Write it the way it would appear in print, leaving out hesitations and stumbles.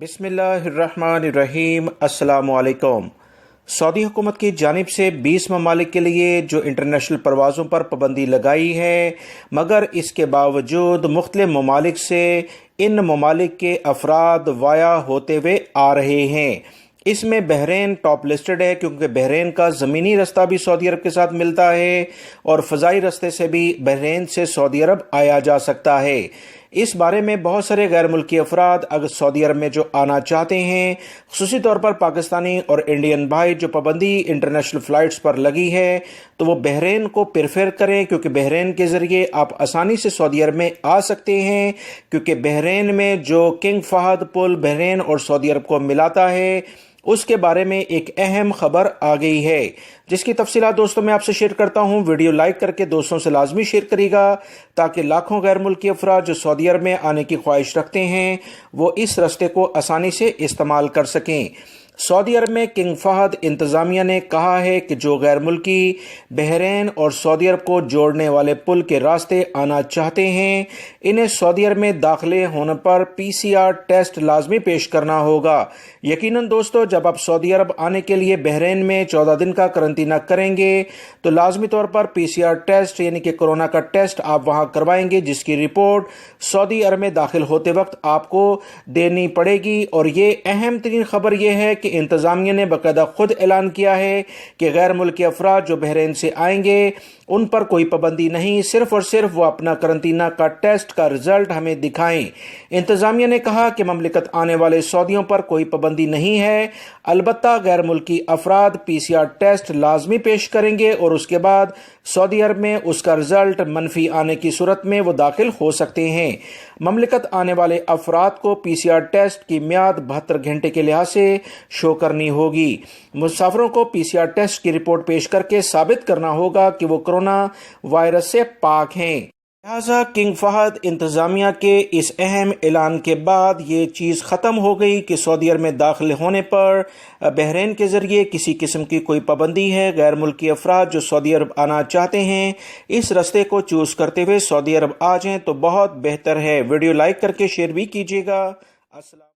بسم اللہ الرحمن الرحیم۔ السلام علیکم۔ سعودی حکومت کی جانب سے 20 ممالک کے لیے جو انٹرنیشنل پروازوں پر پابندی لگائی ہے، مگر اس کے باوجود مختلف ممالک سے ان ممالک کے افراد وایا ہوتے ہوئے آ رہے ہیں۔ اس میں بحرین ٹاپ لسٹڈ ہے، کیونکہ بحرین کا زمینی رستہ بھی سعودی عرب کے ساتھ ملتا ہے اور فضائی رستے سے بھی بحرین سے سعودی عرب آیا جا سکتا ہے۔ اس بارے میں بہت سارے غیر ملکی افراد اگر سعودی عرب میں جو آنا چاہتے ہیں، خصوصی طور پر پاکستانی اور انڈین بھائی، جو پابندی انٹرنیشنل فلائٹس پر لگی ہے تو وہ بحرین کو پریفر کریں، کیونکہ بحرین کے ذریعے آپ آسانی سے سعودی عرب میں آ سکتے ہیں، کیونکہ بحرین میں جو کنگ فہد پل بحرین اور سعودی عرب کو ملاتا ہے، اس کے بارے میں ایک اہم خبر آ گئی ہے، جس کی تفصیلات دوستوں میں آپ سے شیئر کرتا ہوں۔ ویڈیو لائک کر کے دوستوں سے لازمی شیئر کرے گا تاکہ لاکھوں غیر ملکی افراد جو سعودی عرب میں آنے کی خواہش رکھتے ہیں وہ اس رستے کو آسانی سے استعمال کر سکیں۔ سعودی عرب میں کنگ فہد انتظامیہ نے کہا ہے کہ جو غیر ملکی بحرین اور سعودی عرب کو جوڑنے والے پل کے راستے آنا چاہتے ہیں، انہیں سعودی عرب میں داخلے ہونے پر PCR ٹیسٹ لازمی پیش کرنا ہوگا۔ یقیناً دوستو، جب آپ سعودی عرب آنے کے لیے بحرین میں 14 دن کا قرنطینہ کریں گے تو لازمی طور پر PCR ٹیسٹ یعنی کہ کورونا کا ٹیسٹ آپ وہاں کروائیں گے، جس کی رپورٹ سعودی عرب میں داخل ہوتے وقت آپ کو دینی پڑے گی۔ اور یہ اہم ترین خبر یہ ہے کہ انتظامیہ نے باقاعدہ خود اعلان کیا ہے کہ غیر ملکی افراد جو بحرین سے آئیں گے ان پر کوئی پابندی نہیں، صرف اور صرف وہ اپنا قرنطینہ کا ٹیسٹ کا رزلٹ ہمیں دکھائیں۔ انتظامیہ نے کہا کہ مملکت آنے والے سعودیوں پر کوئی پابندی نہیں ہے، البتہ غیر ملکی افراد PCR ٹیسٹ لازمی پیش کریں گے اور اس کے بعد سعودی عرب میں اس کا رزلٹ منفی آنے کی صورت میں وہ داخل ہو سکتے ہیں۔ مملکت آنے والے افراد کو PCR ٹیسٹ کی میعاد 72 گھنٹے کے لحاظ سے شو کرنی ہوگی۔ مسافروں کو PCR ٹیسٹ کی رپورٹ پیش کر کے ثابت کرنا ہوگا کہ وہ کورونا وائرس سے پاک ہیں۔ لہٰذا کنگ فہد انتظامیہ کے اس اہم اعلان کے بعد یہ چیز ختم ہو گئی کہ سعودی عرب میں داخل ہونے پر بحرین کے ذریعے کسی قسم کی کوئی پابندی ہے۔ غیر ملکی افراد جو سعودی عرب آنا چاہتے ہیں اس رستے کو چوز کرتے ہوئے سعودی عرب آ جائیں تو بہت بہتر ہے۔ ویڈیو لائک کر کے شیئر بھی کیجیے گا۔ السلام